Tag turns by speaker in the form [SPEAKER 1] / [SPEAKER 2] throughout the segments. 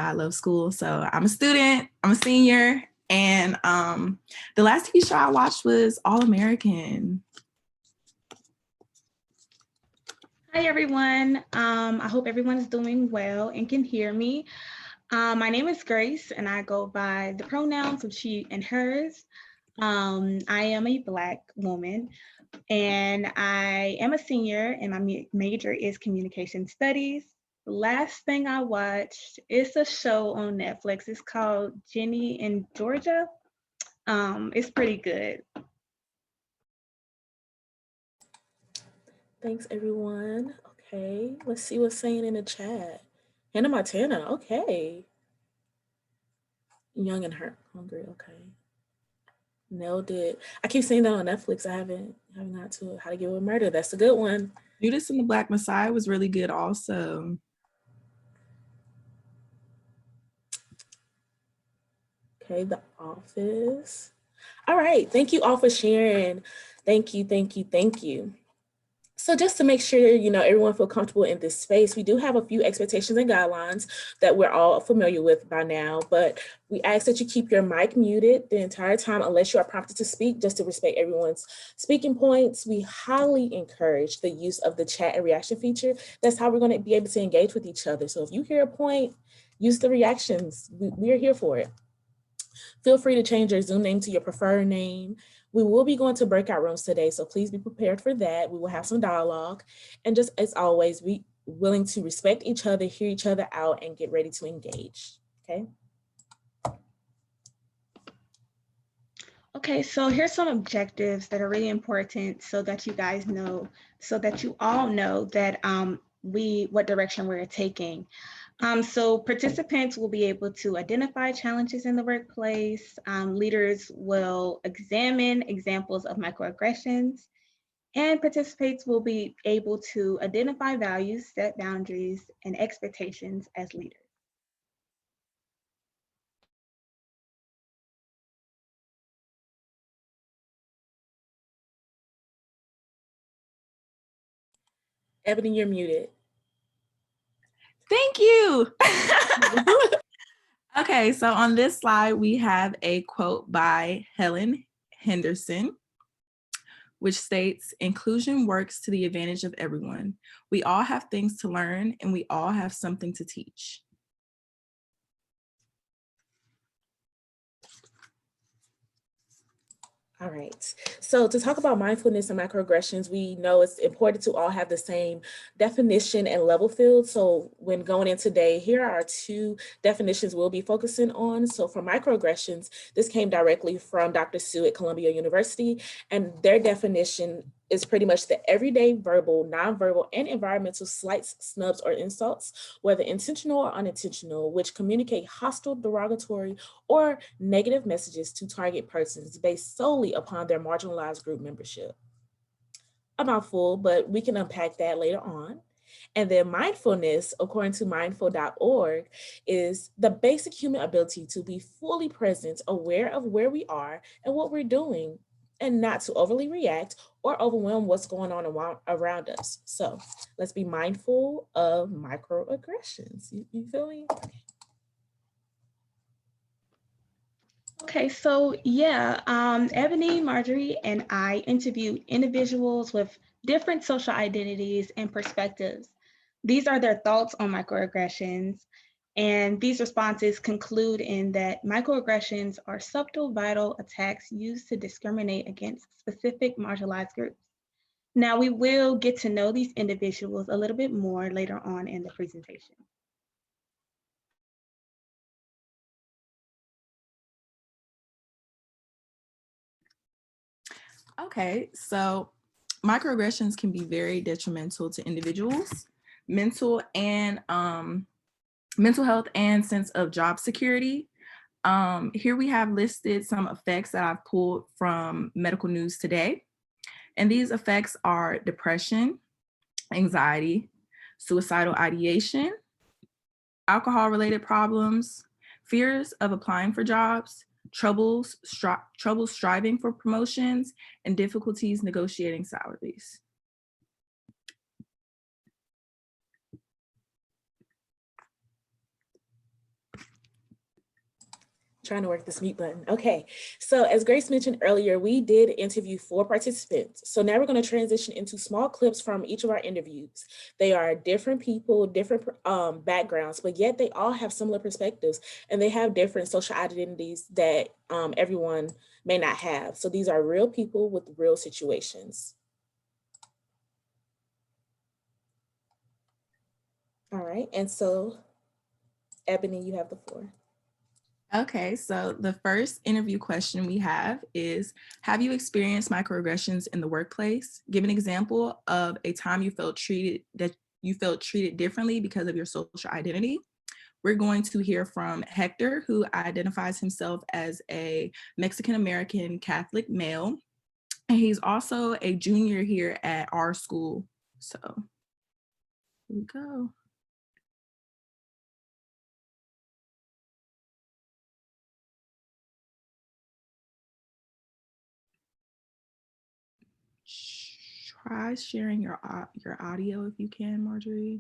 [SPEAKER 1] I love school. So I'm a student, I'm a senior, and the last TV show I watched was All American.
[SPEAKER 2] Hi, everyone. I hope everyone is doing well and can hear me. My name is Grace, and I go by the pronouns of she and hers. I am a Black woman, and I am a senior, and my major is communication studies. The last thing I watched is a show on Netflix. It's called Jenny in Georgia. It's pretty good.
[SPEAKER 3] Thanks, everyone. Okay, let's see what's saying in the chat. Hannah Montana, okay. Young and Hungry, okay. Nailed it. I keep seeing that on Netflix. I haven't got to it. How to Get Away with Murder. That's a good one.
[SPEAKER 1] Judas and the Black Messiah was really good also.
[SPEAKER 3] Okay, The Office. All right, thank you all for sharing. Thank you, thank you, thank you. So just to make sure, everyone feel comfortable in this space, we do have a few expectations and guidelines that we're all familiar with by now, but we ask that you keep your mic muted the entire time unless you are prompted to speak, just to respect everyone's speaking points. We highly encourage the use of the chat and reaction feature. That's how we're going to be able to engage with each other. So if you hear a point, use the reactions. We are here for it. Feel free to change your Zoom name to your preferred name. We will be going to breakout rooms today, so please be prepared for that. We will have some dialogue. And just as always, be willing to respect each other, hear each other out, and get ready to engage, okay?
[SPEAKER 2] Okay, so here's some objectives that are really important so that you guys know, so that you all know that what direction we're taking. So participants will be able to identify challenges in the workplace. Leaders will examine examples of microaggressions, and participants will be able to identify values, set boundaries, and expectations as leaders.
[SPEAKER 3] Eboni, you're muted.
[SPEAKER 1] Thank you. Okay, so on this slide, we have a quote by Helen Henderson, which states, "Inclusion works to the advantage of everyone. We all have things to learn, and we all have something to teach."
[SPEAKER 3] All right, so to talk about mindfulness and microaggressions, we know it's important to all have the same definition and level field. So when going in today, here are 2 definitions we'll be focusing on. So for microaggressions, this came directly from Dr. Sue at Columbia University, and their definition is pretty much the everyday verbal, nonverbal, and environmental slights, snubs, or insults, whether intentional or unintentional, which communicate hostile, derogatory, or negative messages to target persons based solely upon their marginalized group membership. A mouthful, but we can unpack that later on. And then mindfulness, according to mindful.org, is the basic human ability to be fully present, aware of where we are and what we're doing, and not to overly react or overwhelm what's going on around us. So let's be mindful of microaggressions. You feel me?
[SPEAKER 2] Okay, so yeah, Eboni, Margaree, and I interviewed individuals with different social identities and perspectives. These are their thoughts on microaggressions, and these responses conclude in that microaggressions are subtle, vital attacks used to discriminate against specific marginalized groups. Now, we will get to know these individuals a little bit more later on in the presentation.
[SPEAKER 1] Okay, so microaggressions can be very detrimental to individuals' mental health and sense of job security. Here we have listed some effects that I've pulled from Medical News Today. And these effects are depression, anxiety, suicidal ideation, alcohol-related problems, fears of applying for jobs, troubles striving for promotions, and difficulties negotiating salaries.
[SPEAKER 3] Trying to work this mute button. Okay, so as Grace mentioned earlier, we did interview 4 participants. So now we're going to transition into small clips from each of our interviews. They are different people, different backgrounds, but yet they all have similar perspectives, and they have different social identities that everyone may not have. So these are real people with real situations. All right, and so Eboni, you have the floor.
[SPEAKER 1] Okay, so the first interview question we have is, have you experienced microaggressions in the workplace? Give an example of a time you felt treated differently because of your social identity. We're going to hear from Hector, who identifies himself as a Mexican-American Catholic male, and he's also a junior here at our school. So here we go. Try sharing your audio if you can, Margaree.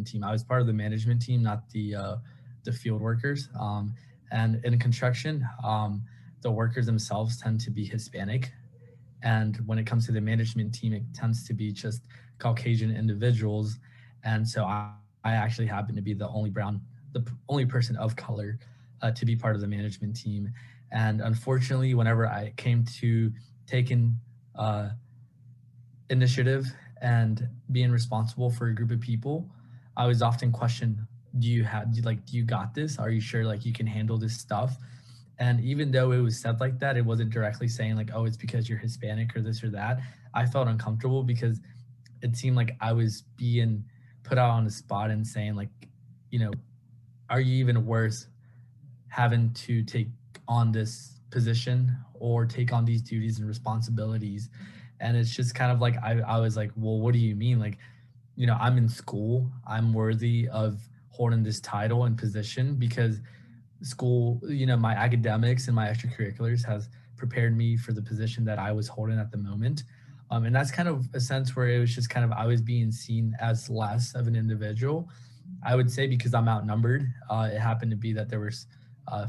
[SPEAKER 4] Team. I was part of the management team, not the field workers. And in construction, the workers themselves tend to be Hispanic. And when it comes to the management team, it tends to be just Caucasian individuals. And so I actually happen to be the only person of color to be part of the management team. And unfortunately, whenever I came to taking initiative and being responsible for a group of people, I was often questioned, do you got this? Are you sure you can handle this stuff? And even though it was said like that, it wasn't directly saying oh, it's because you're Hispanic or this or that. I felt uncomfortable because it seemed like I was being put out on the spot and saying are you even worth having to take on this position or take on these duties and responsibilities? And it's just kind of I was like, well, what do you mean? I'm in school. I'm worthy of holding this title and position because school, my academics and my extracurriculars has prepared me for the position that I was holding at the moment. And that's kind of a sense where it was just kind of, I was being seen as less of an individual. I would say because I'm outnumbered. It happened to be that there was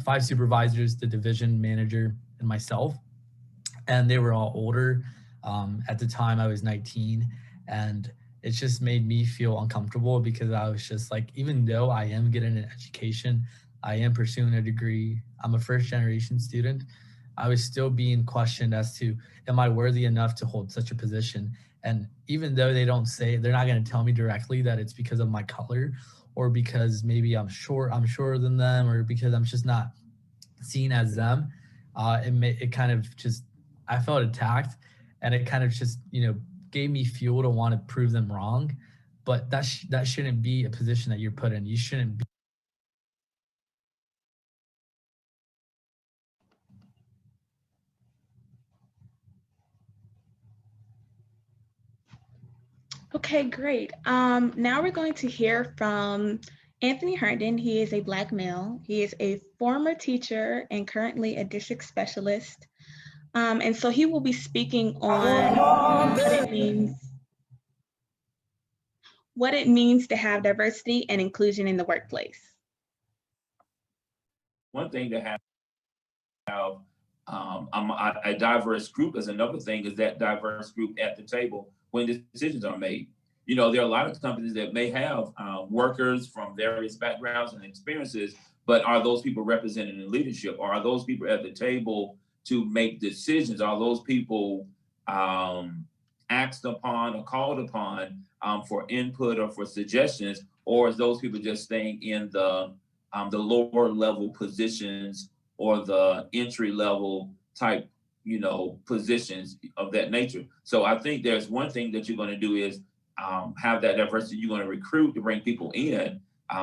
[SPEAKER 4] 5 supervisors, the division manager, and myself, and they were all older. At the time I was 19, and it just made me feel uncomfortable because I was just even though I am getting an education, I am pursuing a degree, I'm a first generation student, I was still being questioned as to, am I worthy enough to hold such a position? And even though they're not going to tell me directly that it's because of my color or because maybe I'm shorter than them or because I'm just not seen as them, it kind of just, I felt attacked, and it kind of just, gave me fuel to want to prove them wrong. But that shouldn't be a position that you're put in. You shouldn't be.
[SPEAKER 2] Okay, great. Now we're going to hear from Anthony Herndon. He is a Black male. He is a former teacher and currently a district specialist. And so he will be speaking on what it means to have diversity and inclusion in the workplace.
[SPEAKER 5] One thing to have a diverse group is another thing, is that diverse group at the table when decisions are made. There are a lot of companies that may have workers from various backgrounds and experiences, but are those people represented in leadership? Or are those people at the table to make decisions? Are those people asked upon or called upon for input or for suggestions? Or is those people just staying in the lower level positions or the entry level type, positions of that nature? So I think there's one thing that you're going to do is have that diversity. You're going to recruit to bring people in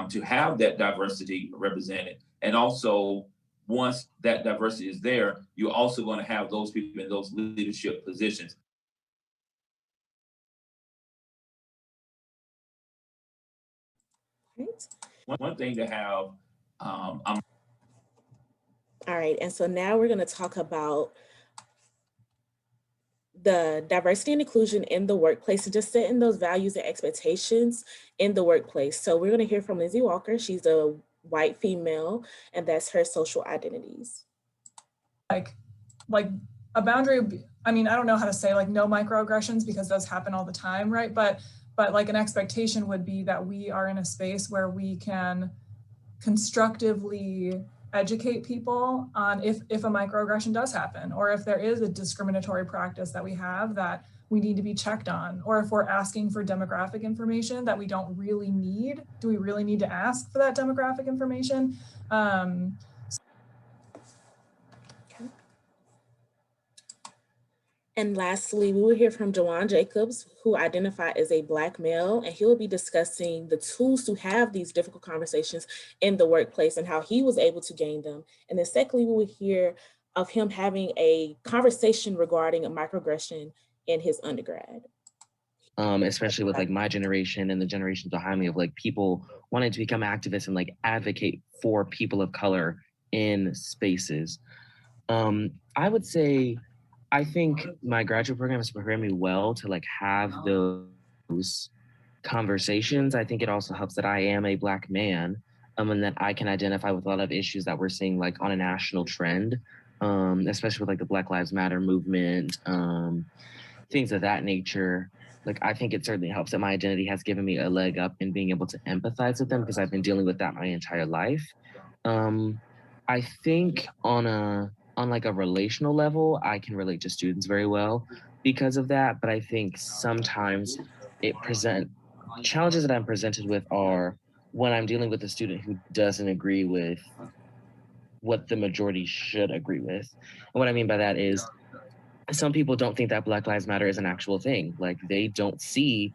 [SPEAKER 5] to have that diversity represented. And also, once that diversity is there, you're also going to have those people in those leadership positions.
[SPEAKER 3] Right.
[SPEAKER 5] One thing to have.
[SPEAKER 3] All right, and so now we're going to talk about the diversity and inclusion in the workplace and just setting those values and expectations in the workplace. So we're going to hear from Lindsay Walker. She's a white female, and that's her social identities.
[SPEAKER 6] Like a boundary would be, I mean, I don't know how to say like no microaggressions because those happen all the time, right? But like an expectation would be that we are in a space where we can constructively educate people on if a microaggression does happen, or if there is a discriminatory practice that we have that we need to be checked on, or if we're asking for demographic information that we don't really need. Do we really need to ask for that demographic information?
[SPEAKER 3] And lastly, we will hear from Jawan Jacobs, who identified as a Black male, and he will be discussing the tools to have these difficult conversations in the workplace and how he was able to gain them. And then secondly, we will hear of him having a conversation regarding a microaggression in his undergrad.
[SPEAKER 7] Especially with like my generation and the generations behind me of like people wanting to become activists and like advocate for people of color in spaces. I would say, I think my graduate program has prepared me well to like have those conversations. I think it also helps that I am a Black man, and that I can identify with a lot of issues that we're seeing like on a national trend, especially with like the Black Lives Matter movement, things of that nature. Like, I think it certainly helps that my identity has given me a leg up in being able to empathize with them because I've been dealing with that my entire life. I think on like a relational level, I can relate to students very well because of that. But I think sometimes challenges that I'm presented with are when I'm dealing with a student who doesn't agree with what the majority should agree with. And what I mean by that is some people don't think that Black Lives Matter is an actual thing. Like, they don't see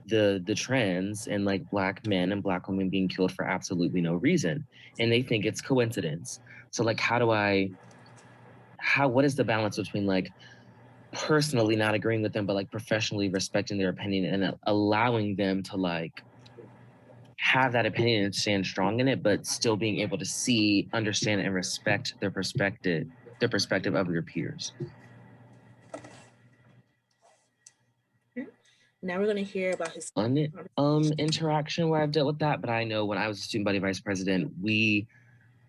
[SPEAKER 7] the trends and like Black men and Black women being killed for absolutely no reason. And they think it's coincidence. So like, what is the balance between like personally not agreeing with them, but like professionally respecting their opinion and allowing them to like have that opinion and stand strong in it, but still being able to see, understand, and respect their perspective of your peers.
[SPEAKER 3] Now we're going to hear about his
[SPEAKER 7] interaction where I've dealt with that. But I know when I was a student body vice president, we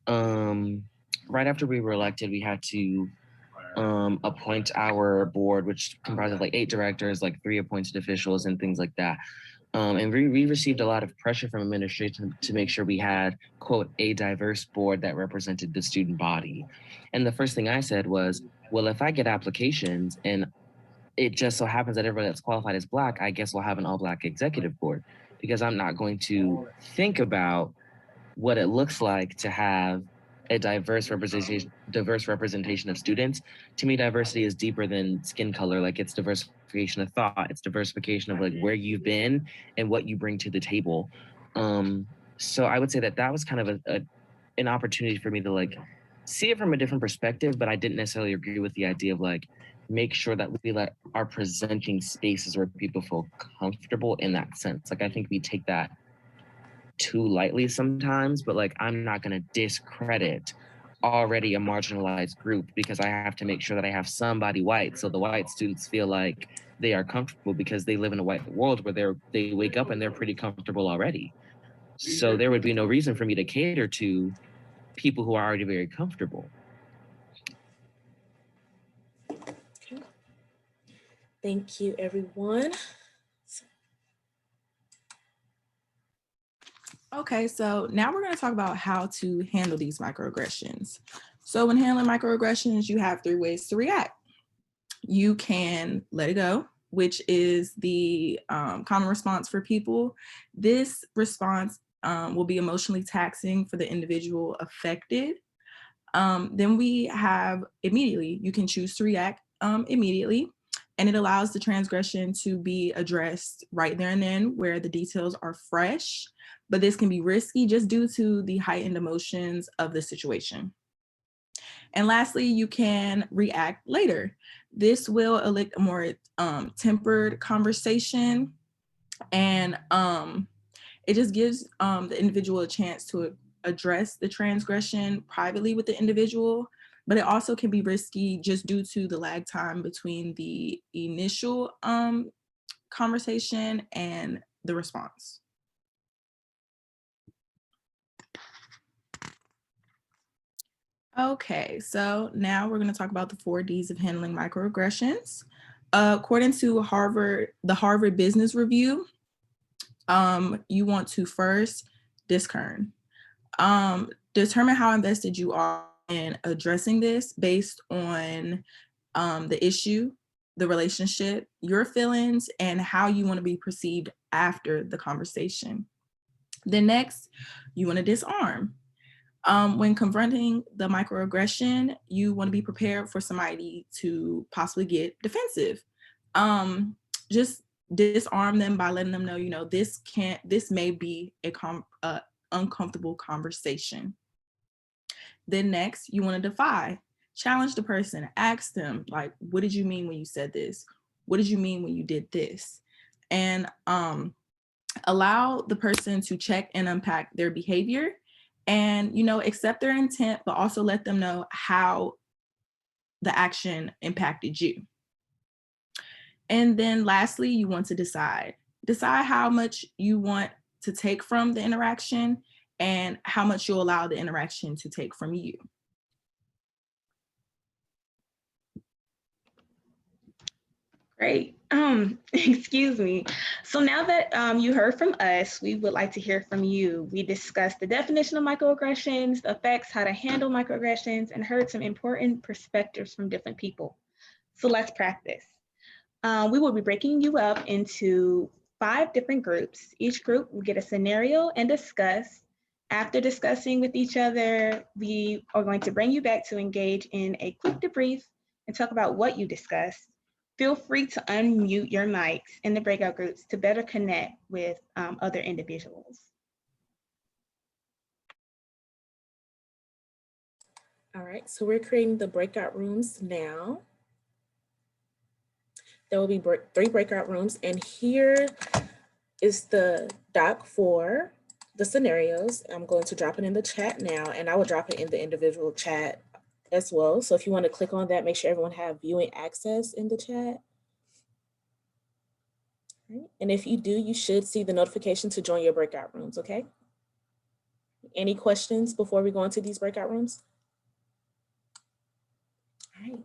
[SPEAKER 7] right after we were elected, we had to appoint our board, which comprised of like 8 directors, like 3 appointed officials and things like that. And we received a lot of pressure from administration to make sure we had, quote, a diverse board that represented the student body. And the first thing I said was, well, if I get applications and it just so happens that everybody that's qualified is Black, I guess we'll have an all-Black executive board, because I'm not going to think about what it looks like to have a diverse representation of students. To me, diversity is deeper than skin color. Like, it's diversification of thought, it's diversification of like where you've been and what you bring to the table. So I would say that was kind of an opportunity for me to like see it from a different perspective, but I didn't necessarily agree with the idea of like, make sure that we are presenting spaces where people feel comfortable in that sense. Like, I think we take that too lightly sometimes, but like, I'm not going to discredit already a marginalized group because I have to make sure that I have somebody white, so the white students feel like they are comfortable because they live in a white world where they wake up and they're pretty comfortable already. So there would be no reason for me to cater to people who are already very comfortable.
[SPEAKER 3] Okay. Thank you, everyone.
[SPEAKER 1] Okay, so now we're going to talk about how to handle these microaggressions. So when handling microaggressions, you have 3 ways to react. You can let it go, which is the common response for people. This response will be emotionally taxing for the individual affected. Then we have immediately. You can choose to react immediately, and it allows the transgression to be addressed right there and then where the details are fresh. But this can be risky just due to the heightened emotions of the situation. And lastly, you can react later. This will elicit a more tempered conversation, and it just gives the individual a chance to address the transgression privately with the individual. but it also can be risky just due to the lag time between the initial conversation and the response. Okay, so now we're going to talk about the 4 Ds of handling microaggressions. According to the Harvard Business Review, you want to first discern. Determine how invested you are in addressing this based on the issue, the relationship, your feelings, and how you want to be perceived after the conversation. Then next, you want to disarm. When confronting the microaggression, you want to be prepared for somebody to possibly get defensive. Just disarm them by letting them know, you know, this may be a uncomfortable conversation. Then next, you want to defy. Challenge the person. Ask them, like, what did you mean when you said this? What did you mean when you did this? And allow the person to check and unpack their behavior, and, you know, accept their intent, but also let them know how the action impacted you. And then lastly, you want to decide how much you want to take from the interaction and how much you'll allow the interaction to take from you.
[SPEAKER 2] Great. Excuse me. So now that you heard from us, we would like to hear from you. We discussed the definition of microaggressions, the effects, how to handle microaggressions, and heard some important perspectives from different people. So let's practice. We will be breaking you up into 5 different groups. Each group will get a scenario and discuss. After discussing with each other, we are going to bring you back to engage in a quick debrief and talk about what you discussed. Feel free to unmute your mics in the breakout groups to better connect with other individuals.
[SPEAKER 3] All right, so we're creating the breakout rooms now. There will be 3 breakout rooms, and here is the doc for the scenarios. I'm going to drop it in the chat now, and I will drop it in the individual chat as well. So if you want to click on that, make sure everyone have viewing access in the chat. Right. And if you do, you should see the notification to join your breakout rooms, okay? Any questions before we go into these breakout rooms? All right.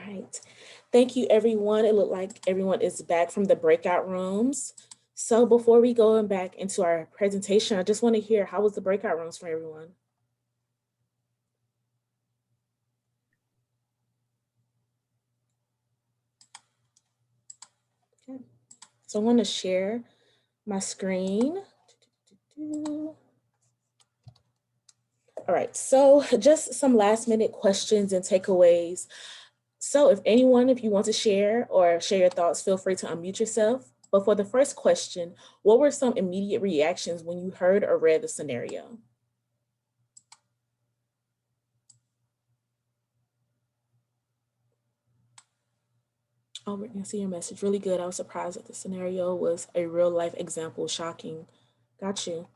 [SPEAKER 3] right. Thank you, everyone. It looked like everyone is back from the breakout rooms. So before we go back into our presentation, I just want to hear, how was the breakout rooms for everyone? Okay. So I want to share my screen. All right, so just some last minute questions and takeaways. So if you want to share or share your thoughts, feel free to unmute yourself. But for the first question, what were some immediate reactions when you heard or read the scenario? Oh, I see your message. Really good. I was surprised that the scenario was a real life example. Shocking. Got you.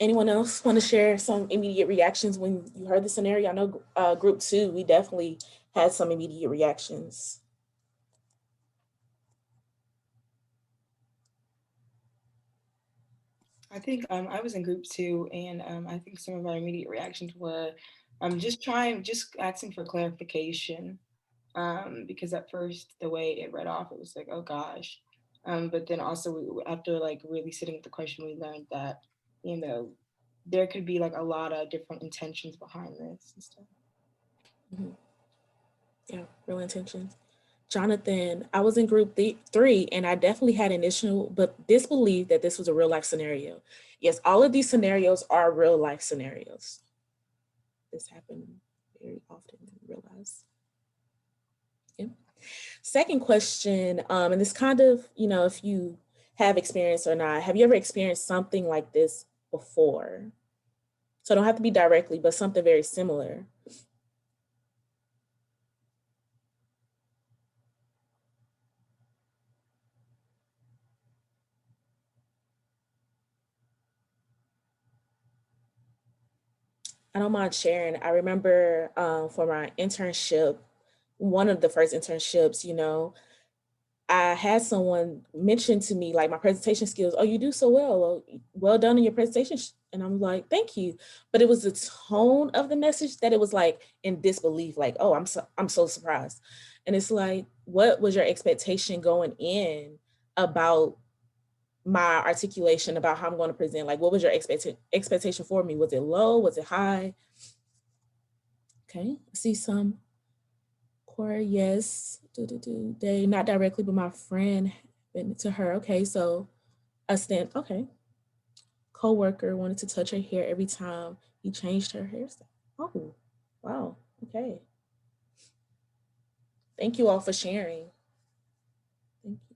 [SPEAKER 3] Anyone else want to share some immediate reactions when you heard the scenario? I know group 2, we definitely had some immediate reactions.
[SPEAKER 8] I think I was in group 2, and I think some of our immediate reactions were just asking for clarification, because at first the way it read off, it was like, oh gosh. But then also after like really sitting with the question, we learned that, you know, there could be like a lot of different intentions behind this and stuff.
[SPEAKER 3] Mm-hmm. Yeah, real intentions. Jonathan, I was in group 3 and I definitely had initial but disbelief that this was a real life scenario. Yes, all of these scenarios are real life scenarios. This happened very often, I realize. Yeah. Second question, and this kind of, if you have experience or not, have you ever experienced something like this before? So it don't have to be directly, but something very similar. I don't mind sharing. I remember for my internship, one of the first internships, I had someone mention to me like my presentation skills. Oh, you do so well. Well done in your presentation. And I'm like, thank you. But it was the tone of the message that it was like in disbelief, like, oh, I'm so surprised. And it's like, what was your expectation going in about my articulation, about how I'm going to present? Like, what was your expectation for me? Was it low? Was it high? Okay, I see some. Cora, yes. They, not directly, but my friend went to her. Okay, so okay. Co-worker wanted to touch her hair every time he changed her hairstyle. Oh, wow. Okay. Thank you all for sharing. Thank you.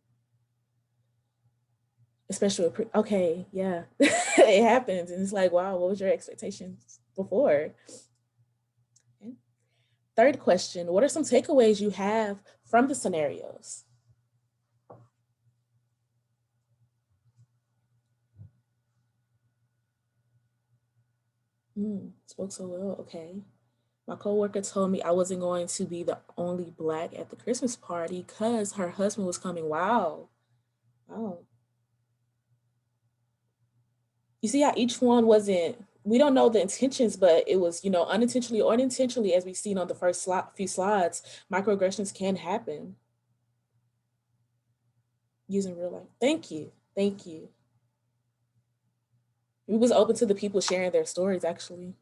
[SPEAKER 3] Especially with okay, yeah. It happens. And it's like, wow, what was your expectations before? Okay. Third question, what are some takeaways you have from the scenarios? Spoke so well, okay. My coworker told me I wasn't going to be the only Black at the Christmas party because her husband was coming. Wow. Wow. You see how each one wasn't, we don't know the intentions, but it was, unintentionally or intentionally, as we've seen on the first few slides, microaggressions can happen using real life. Thank you. Thank you. We was open to the people sharing their stories, actually.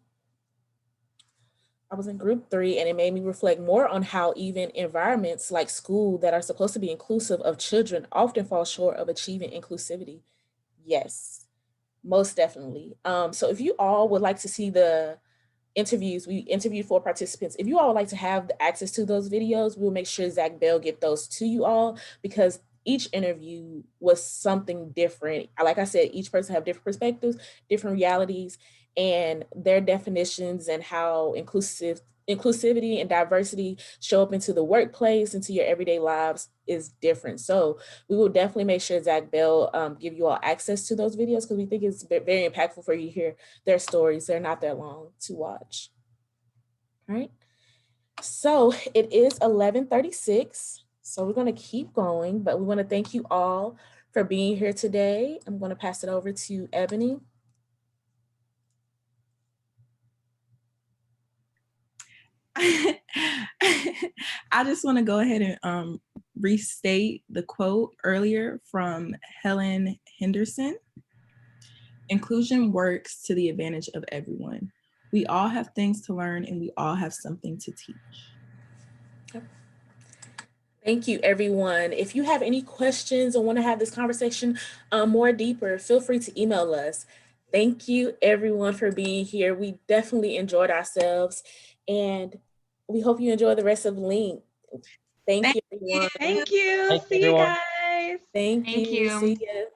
[SPEAKER 3] I was in group 3 and it made me reflect more on how even environments like school that are supposed to be inclusive of children often fall short of achieving inclusivity. Yes, most definitely. So if you all would like to see the interviews, we interviewed 4 participants. If you all would like to have the access to those videos, we'll make sure Zach Bell get those to you all, because each interview was something different. Like I said, each person have different perspectives, different realities, and their definitions and how inclusivity and diversity show up into the workplace, into your everyday lives is different. So we will definitely make sure Zach Bell give you all access to those videos, because we think it's very impactful for you to hear their stories. They're not that long to watch. All right. So it is 11:36. So we're going to keep going, but we want to thank you all for being here today. I'm going to pass it over to Eboni.
[SPEAKER 1] I just want to go ahead and restate the quote earlier from Helen Henderson. Inclusion works to the advantage of everyone. We all have things to learn and we all have something to teach.
[SPEAKER 3] Yep. Thank you, everyone. If you have any questions or want to have this conversation more deeper, feel free to email us. Thank you, everyone, for being here. We definitely enjoyed ourselves, and we hope you enjoy the rest of LiNC. Thank you, everyone.
[SPEAKER 2] Thank you.
[SPEAKER 7] Thanks,
[SPEAKER 2] See you
[SPEAKER 7] everyone.
[SPEAKER 2] guys.
[SPEAKER 3] Thank you. See you.